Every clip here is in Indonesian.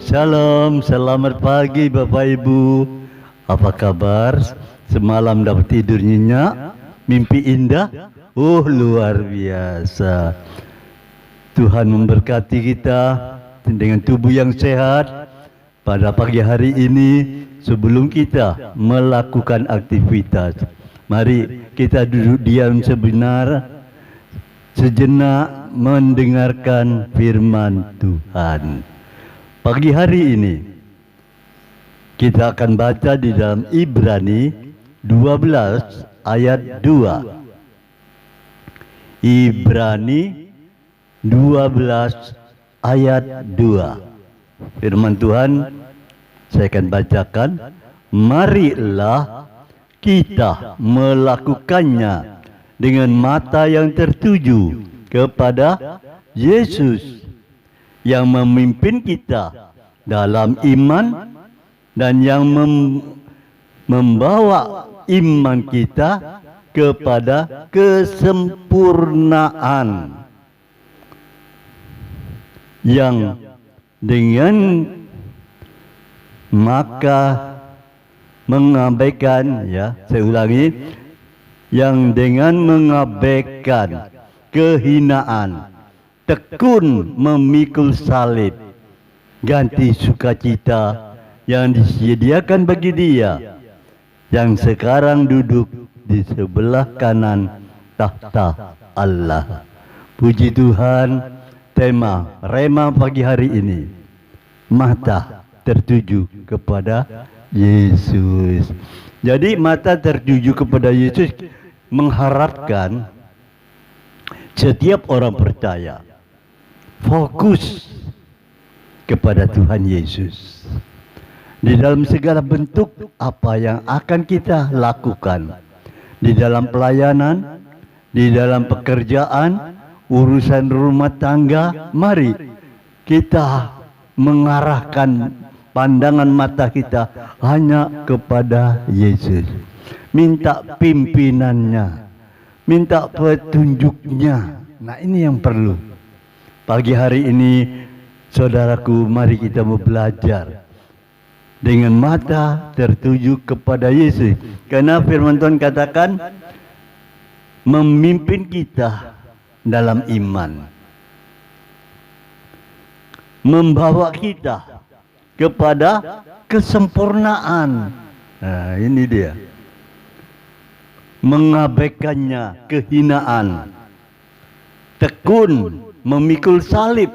Shalom, selamat pagi Bapak Ibu. Apa kabar? Semalam dapat tidur nyenyak? Mimpi indah? Oh, luar biasa. Tuhan memberkati kita dengan tubuh yang sehat pada pagi hari ini. Sebelum kita melakukan aktivitas, mari kita duduk diam sejenak mendengarkan firman Tuhan. Pagi hari ini kita akan baca di dalam Ibrani 12 ayat 2. Ibrani 12 ayat 2. Firman Tuhan saya akan bacakan. Marilah kita melakukannya dengan mata yang tertuju kepada Yesus yang memimpin kita dalam iman dan yang membawa iman kita kepada kesempurnaan, yang dengan maka mengabaikan, saya ulangi, yang dengan mengabaikan kehinaan tekun memikul salib, ganti sukacita yang disediakan bagi Dia yang sekarang duduk di sebelah kanan tahta Allah. Puji Tuhan. Tema Rema pagi hari ini, mata tertuju kepada Yesus. Jadi mata tertuju kepada Yesus mengharapkan setiap orang percaya fokus kepada Tuhan Yesus di dalam segala bentuk apa yang akan kita lakukan, di dalam pelayanan, di dalam pekerjaan, urusan rumah tangga. Mari kita mengarahkan pandangan mata kita hanya kepada Yesus. Minta pimpinannya, minta petunjuknya. Nah, ini yang perlu. Pagi hari ini, saudaraku, mari kita belajar dengan mata tertuju kepada Yesus. Karena firman Tuhan katakan memimpin kita dalam iman, membawa kita kepada kesempurnaan. Nah, ini dia. Mengabaikannya kehinaan, tekun memikul salib,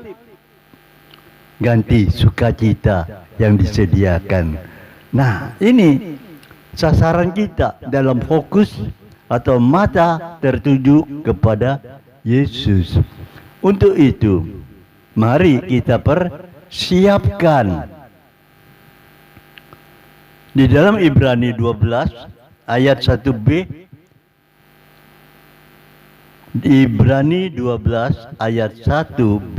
ganti sukacita yang disediakan. Nah, ini sasaran kita dalam fokus atau mata tertuju kepada Yesus. Untuk itu, mari kita persiapkan. Di dalam Ibrani 12 ayat 1b, Ibrani 12 ayat 1b,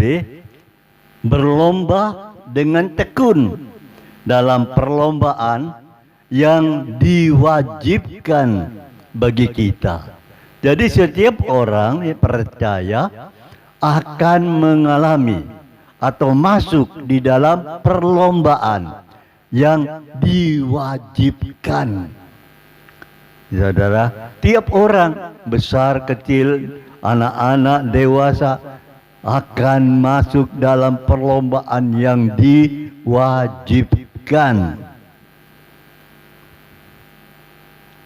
berlomba dengan tekun dalam perlombaan yang diwajibkan bagi kita. Jadi setiap orang yang percaya akan mengalami atau masuk di dalam perlombaan yang diwajibkan. Saudara, tiap orang besar kecil, anak-anak, dewasa akan masuk dalam perlombaan yang diwajibkan.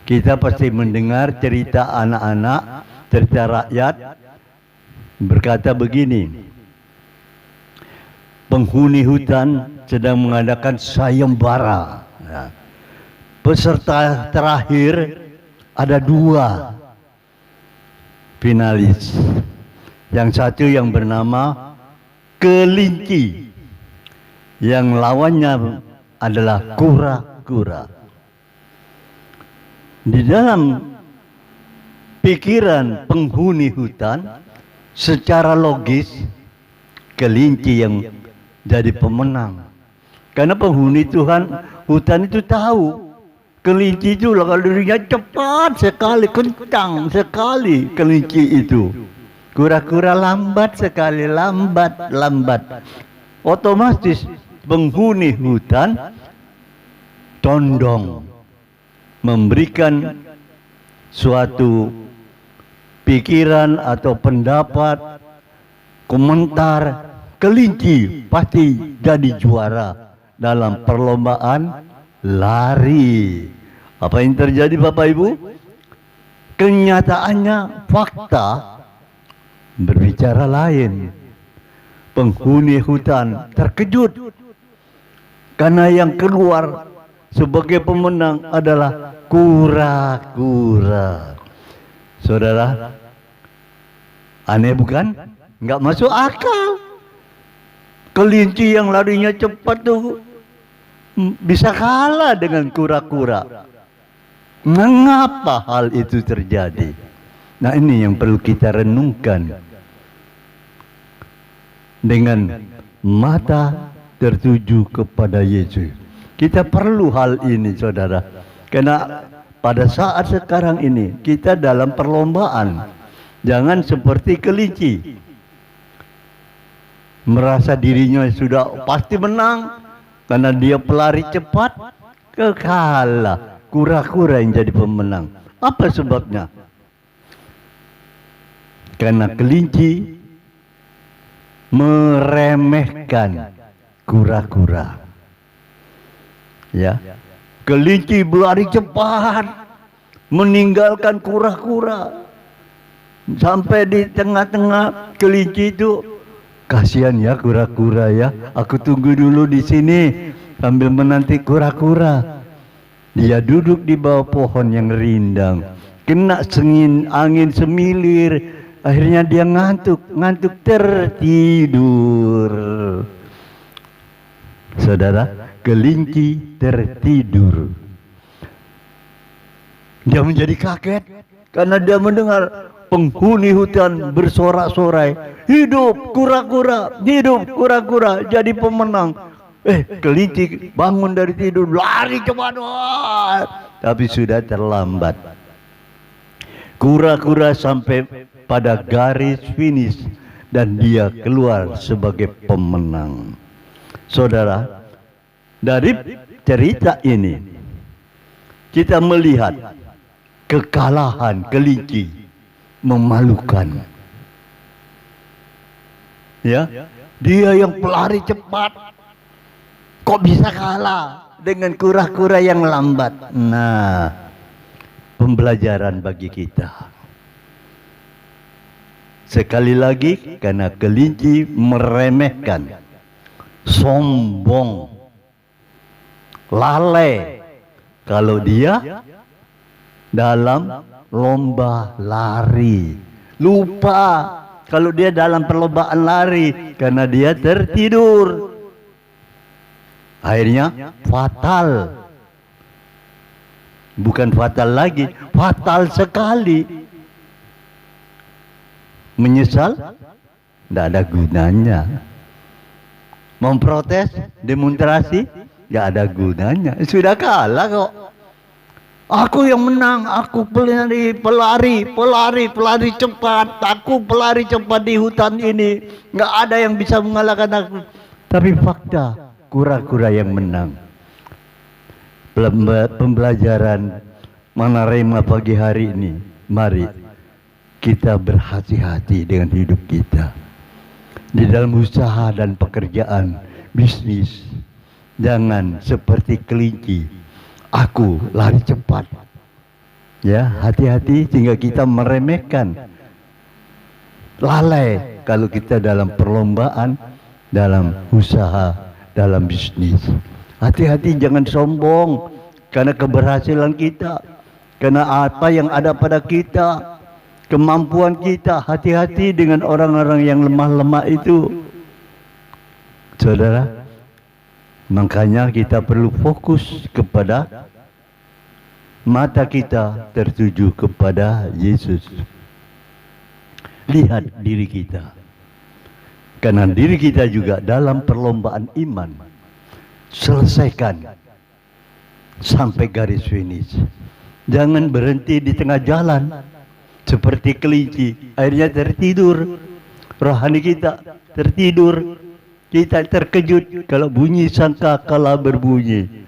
Kita pasti mendengar cerita anak-anak, cerita rakyat berkata begini. Penghuni hutan sedang mengadakan sayembara. Nah, peserta terakhir ada 2 finalis. Yang satu yang bernama kelinci, yang lawannya adalah kura-kura. Di dalam pikiran penghuni hutan, secara logis kelinci yang jadi pemenang. Karena penghuni hutan itu tahu kelinci itu kalau dirinya cepat sekali, kencang sekali kelinci itu. Kura-kura lambat sekali, lambat. Otomatis penghuni hutan condong memberikan suatu pikiran atau pendapat, komentar, kelinci pasti jadi juara dalam perlombaan lari. Apa yang terjadi Bapak Ibu? Kenyataannya fakta berbicara lain. Penghuni hutan terkejut karena yang keluar sebagai pemenang adalah kura-kura. Saudara, aneh bukan? Nggak masuk akal. Kelinci yang larinya cepat tuh bisa kalah dengan kura-kura. Mengapa hal itu terjadi? Nah, ini yang perlu kita renungkan. Dengan mata tertuju kepada Yesus. Kita perlu hal ini, saudara. Karena pada saat sekarang ini kita dalam perlombaan. Jangan seperti kelinci, merasa dirinya sudah pasti menang karena dia pelari cepat, kalah. Kura-kura yang jadi pemenang. Apa sebabnya? Karena kelinci meremehkan kura-kura. Ya, kelinci berlari cepat, meninggalkan kura-kura. Sampai di tengah-tengah kelinci itu, kasihan ya kura-kura ya. Aku tunggu dulu di sini sambil menanti kura-kura. Dia duduk di bawah pohon yang rindang, kena angin semilir, akhirnya dia ngantuk tertidur. Saudara, kelinci tertidur. Dia menjadi kaget karena dia mendengar penghuni hutan bersorak-sorai, hidup kura-kura, jadi pemenang. Kelinci bangun dari tidur, lari cepat, tapi sudah terlambat. Kura-kura sampai pada garis finish dan dia keluar sebagai pemenang. Saudara, dari cerita ini kita melihat kekalahan kelinci memalukan. Ya, dia yang pelari cepat kok bisa kalah dengan kura-kura yang lambat. Nah, pembelajaran bagi kita. Sekali lagi, karena kelinci meremehkan, sombong, lalai kalau dia dalam lomba lari, lupa kalau dia dalam perlombaan lari karena dia tertidur. Akhirnya fatal. Bukan fatal lagi, fatal sekali. Menyesal? Tidak ada gunanya. Memprotes, demonstrasi? Tidak ada gunanya. Sudah kalah kok. Aku yang menang, aku pelari cepat. Aku pelari cepat di hutan ini. Nggak ada yang bisa mengalahkan aku. Tapi fakta, kura-kura yang menang. Pembelajaran Manarema pagi hari ini, mari kita berhati-hati dengan hidup kita di dalam usaha dan pekerjaan, bisnis. Jangan seperti kelinci, aku lari cepat. Ya, hati-hati sehingga kita meremehkan, lalai kalau kita dalam perlombaan, dalam usaha, dalam bisnis. Hati-hati, jangan sombong karena keberhasilan kita, karena apa yang ada pada kita, kemampuan kita. Hati-hati dengan orang-orang yang lemah-lemah itu, saudara. Makanya kita perlu fokus kepada mata kita tertuju kepada Yesus. Lihat diri kita, karena diri kita juga dalam perlombaan iman. Selesaikan sampai garis finish. Jangan berhenti di tengah jalan seperti kelinci, akhirnya tertidur. Rohani kita tertidur, Kita terkejut kalau bunyi sangkakala berbunyi.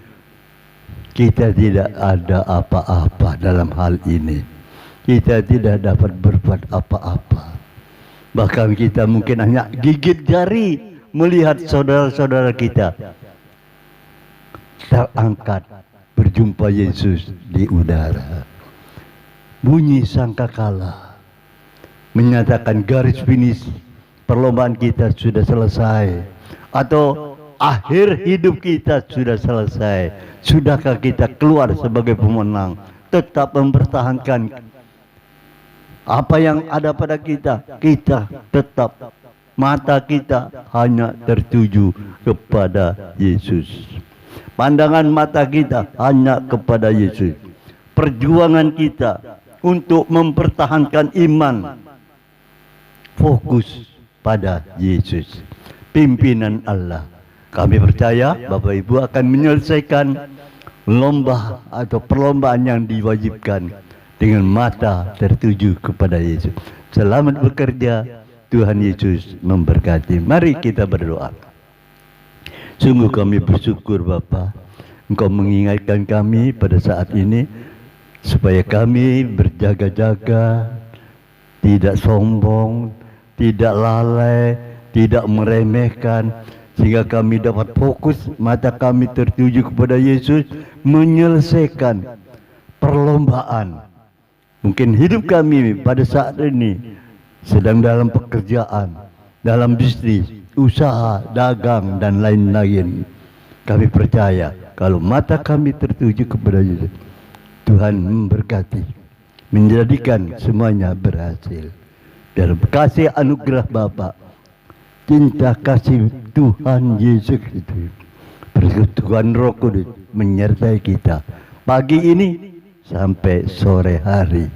Kita tidak ada apa-apa dalam hal ini. Kita tidak dapat berbuat apa-apa. Bahkan kita mungkin hanya gigit jari melihat saudara-saudara kita terangkat berjumpa Yesus di udara. Bunyi sangkakala menyatakan garis finish perlombaan kita sudah selesai, atau akhir hidup kita sudah selesai. Sudahkah kita keluar sebagai pemenang? Tetap mempertahankan apa yang ada pada kita. Kita tetap, mata kita hanya tertuju kepada Yesus. Pandangan mata kita hanya kepada Yesus. Perjuangan kita untuk mempertahankan iman fokus pada Yesus, pimpinan Allah. Kami percaya Bapak Ibu akan menyelesaikan lomba atau perlombaan yang diwajibkan dengan mata tertuju kepada Yesus. Selamat bekerja, Tuhan Yesus memberkati. Mari kita berdoa. Sungguh kami bersyukur Bapa, Engkau mengingatkan kami pada saat ini supaya kami berjaga-jaga, tidak sombong, tidak lalai, tidak meremehkan, sehingga kami dapat fokus, mata kami tertuju kepada Yesus, menyelesaikan perlombaan. Mungkin hidup kami pada saat ini sedang dalam pekerjaan, dalam bisnis, usaha, dagang, dan lain-lain. Kami percaya kalau mata kami tertuju kepada Yesus, Tuhan memberkati, menjadikan semuanya berhasil. Dalam kasih anugerah Bapa, cinta kasih Tuhan Yesus itu, persekutuan Roh Kudus menyertai kita pagi ini sampai sore hari,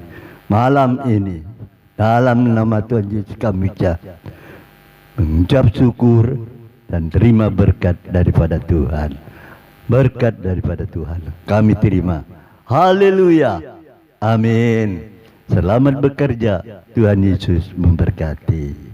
malam ini. Dalam nama Tuhan Yesus kami mengucap syukur dan terima berkat daripada Tuhan. Berkat daripada Tuhan kami terima. Haleluya. Amin. Selamat bekerja. Tuhan Yesus memberkati.